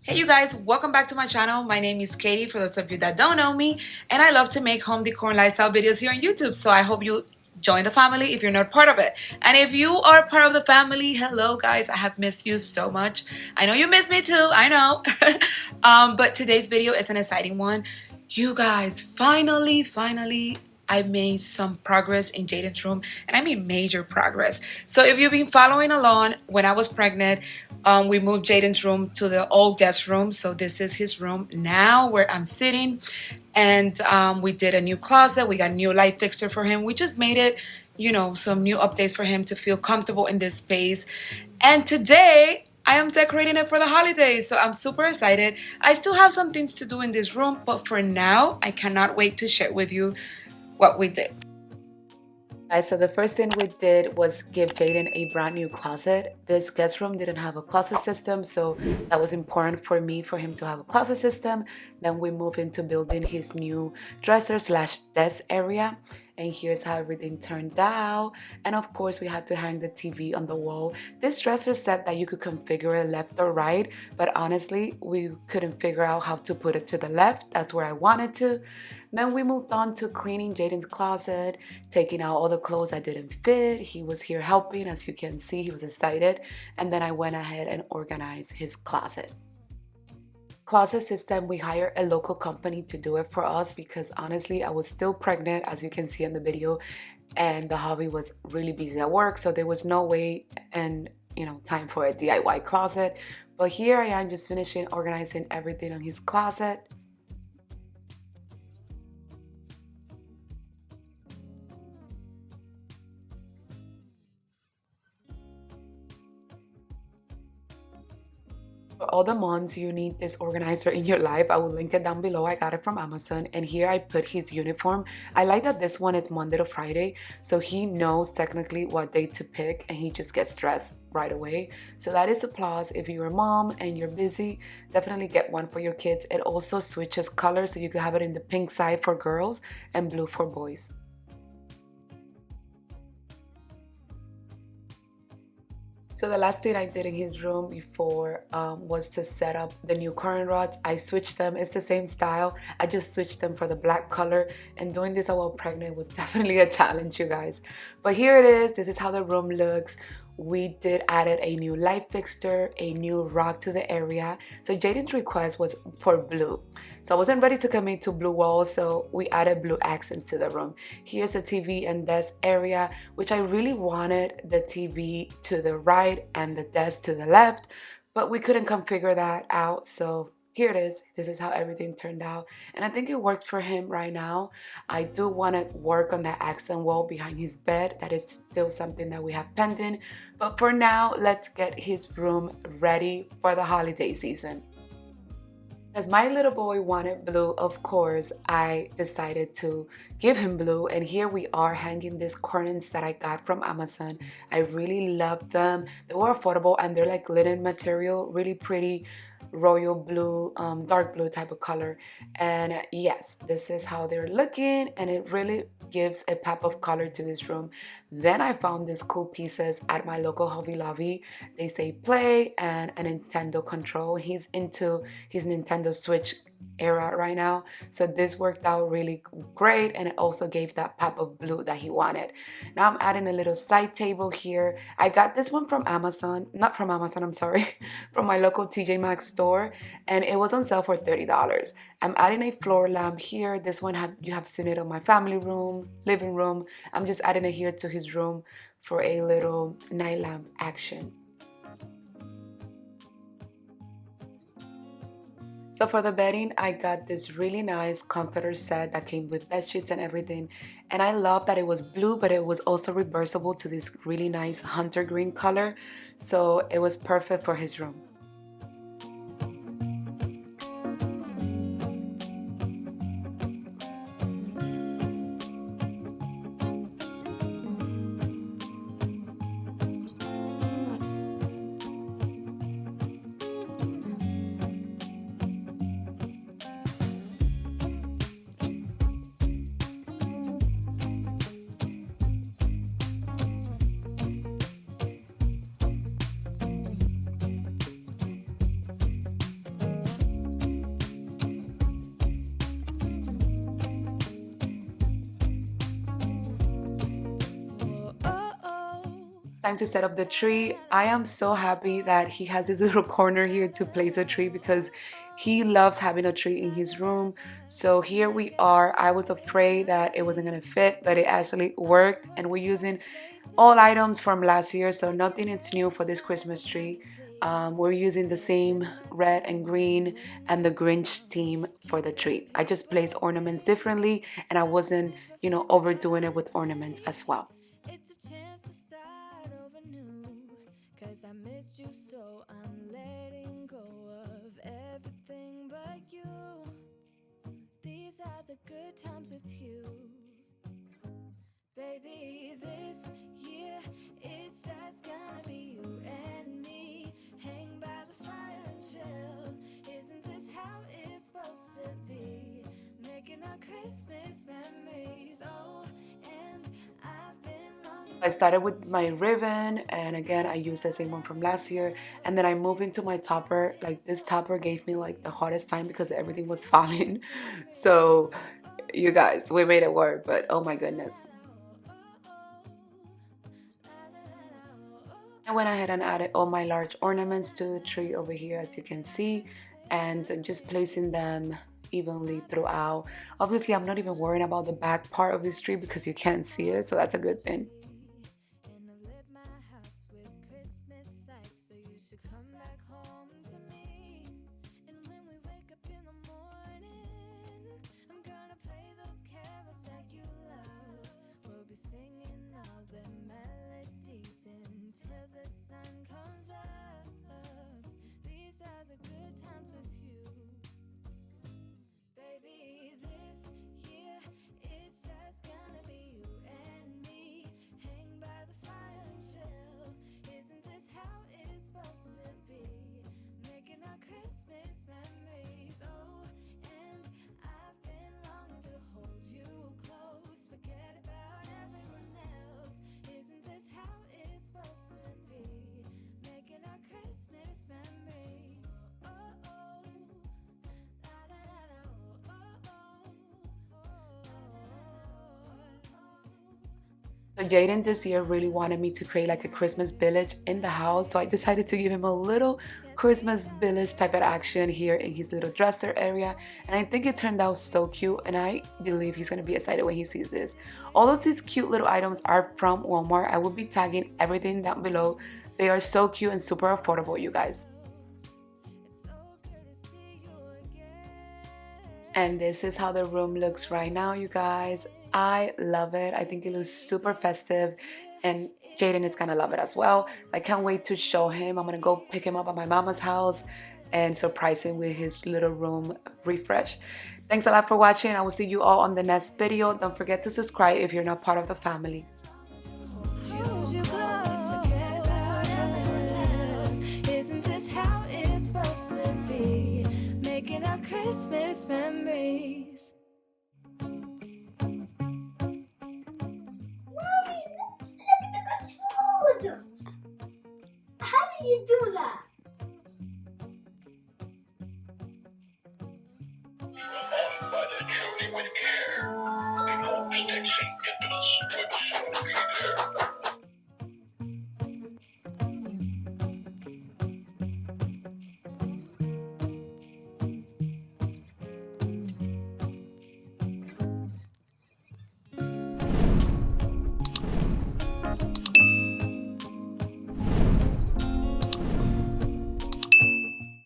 Hey you guys, welcome back to my channel. My name is Katie for those of you that don't know me, and I love to make home decor and lifestyle videos here on YouTube, so I hope you join the family if you're not part of it. And if you are part of the family, hello guys, I have missed you so much. I know you miss me too, I know. But today's video is an exciting one. You guys, finally, I made some progress in Jayden's room, and I mean major progress. So if you've been following along, when I was pregnant, we moved Jayden's room to the old guest room. So this is his room now where I'm sitting. And we did a new closet. We got a new light fixture for him. We just made it, you know, some new updates for him to feel comfortable in this space. And today I am decorating it for the holidays. So I'm super excited. I still have some things to do in this room, but for now, I cannot wait to share with you what we did. Guys, so the first thing we did was give Jayden a brand new closet. This guest room didn't have a closet system, so that was important for me for him to have a closet system. Then we moved into building his new dresser slash desk area. And here's how everything turned out. And of course, we had to hang the TV on the wall. This dresser said that you could configure it left or right, but honestly, we couldn't figure out how to put it to the left. That's where I wanted to. Then we moved on to cleaning Jayden's closet, taking out all the clothes that didn't fit. He was here helping, as you can see, he was excited. And then I went ahead and organized his closet. Closet system, we hired a local company to do it for us because honestly, I was still pregnant, as you can see in the video, and the hubby was really busy at work, so there was no way and time for a DIY closet. But here I am just finishing organizing everything on his closet. For all the moms, you need this organizer in your life. I will link it down below. I got it from Amazon, and here I put his uniform. I like that this one is Monday to Friday, so he knows technically what day to pick and he just gets dressed right away. So that is a plus. If you're a mom and you're busy, definitely get one for your kids. It also switches colors, so you can have it in the pink side for girls and blue for boys. So the last thing I did in his room before was to set up the new curtain rods. I switched them. It's the same style. I just switched them for the black color. And doing this while pregnant was definitely a challenge, you guys. But here it is. This is how the room looks. We did added a new light fixture, a new rug to the area. So Jayden's request was for blue. So I wasn't ready to commit to blue walls, so we added blue accents to the room. Here's the TV and desk area, which I really wanted the TV to the right and the desk to the left, but we couldn't configure that out, so here it is. This is how everything turned out, and I think it worked for him right now. I do want to work on that accent wall behind his bed. That is still something that we have pending, but for now, let's get his room ready for the holiday season. As my little boy wanted blue, of course, I decided to give him blue. And here we are hanging these curtains that I got from Amazon. I really love them. They were affordable and they're like linen material, really pretty royal blue, dark blue type of color. And yes, this is how they're looking, and it really gives a pop of color to this room. Then I found these cool pieces at my local Hobby Lobby. They say play and a Nintendo control. He's into his Nintendo Switch era right now, so this worked out really great, and it also gave that pop of blue that he wanted. Now I'm adding a little side table here. I got this one from Amazon, not from Amazon, I'm sorry, from my local TJ Maxx store, and it was on sale for $30. I'm adding a floor lamp here. This one you have seen it on my family room, living room. I'm just adding it here to his room for a little night lamp action. So for the bedding, I got this really nice comforter set that came with bed sheets and everything. And I love that it was blue, but it was also reversible to this really nice hunter green color. So it was perfect for his room. Time to set up the tree. I am so happy that he has this little corner here to place a tree because he loves having a tree in his room. So here we are. I was afraid that it wasn't gonna fit, but it actually worked. And we're using all items from last year, so nothing is new for this Christmas tree. We're using the same red and green and the Grinch theme for the tree. I just placed ornaments differently and I wasn't, overdoing it with ornaments as well. It's a chance to start over new. Cause I missed you, so I'm letting go of everything but you. These are the good times with you. Baby, this year it's just gonna be you and me. Hang by the fire and chill. Isn't this how it's supposed to be? Making our Christmas memories. Oh, and I've been longing. I started with my ribbon, and again I used the same one from last year, and then I moved into my topper. Like, this topper gave me like the hardest time because everything was falling. So you guys, we made it work, but oh my goodness. I went ahead and added all my large ornaments to the tree over here, as you can see, and just placing them evenly throughout. Obviously, I'm not even worrying about the back part of this tree because you can't see it, so that's a good thing. And I've lit my house with Christmas lights, so you should come back home to me. And when we wake up in the morning, I'm gonna play those carols that you love. We'll be singing all the melodies until the sun comes up. These are the good times with you. Baby, this year it's just gonna be you and me. Hang by the fire and chill. Isn't this how it's supposed to be? Making our Christmas memories. Oh, and I've been longing to hold you close. Forget about everyone else. Isn't this how it's supposed to be? Making our Christmas memories. Oh, oh. La, da, da, da, oh, oh, So Jaden this year really wanted me to create like a Christmas village in the house. So I decided to give him a little Christmas village type of action here in his little dresser area. And I think it turned out so cute. And I believe he's going to be excited when he sees this. All of these cute little items are from Walmart. I will be tagging everything down below. They are so cute and super affordable, you guys. it's so good to see you again. And this is how the room looks right now, you guys. I love it. I think it looks super festive, and Jaden is gonna love it as well. I can't wait to show him. I'm gonna go pick him up at my mama's house and surprise him with his little room refresh. Thanks a lot for watching. I will see you all on the next video. Don't forget to subscribe if you're not part of the family. Hold you close, forget about everyone else. Isn't this how it's supposed to be? Making our Christmas memories. Mommy, look at the controls! How do you do that? Mother truly with care. You know, protection, it does.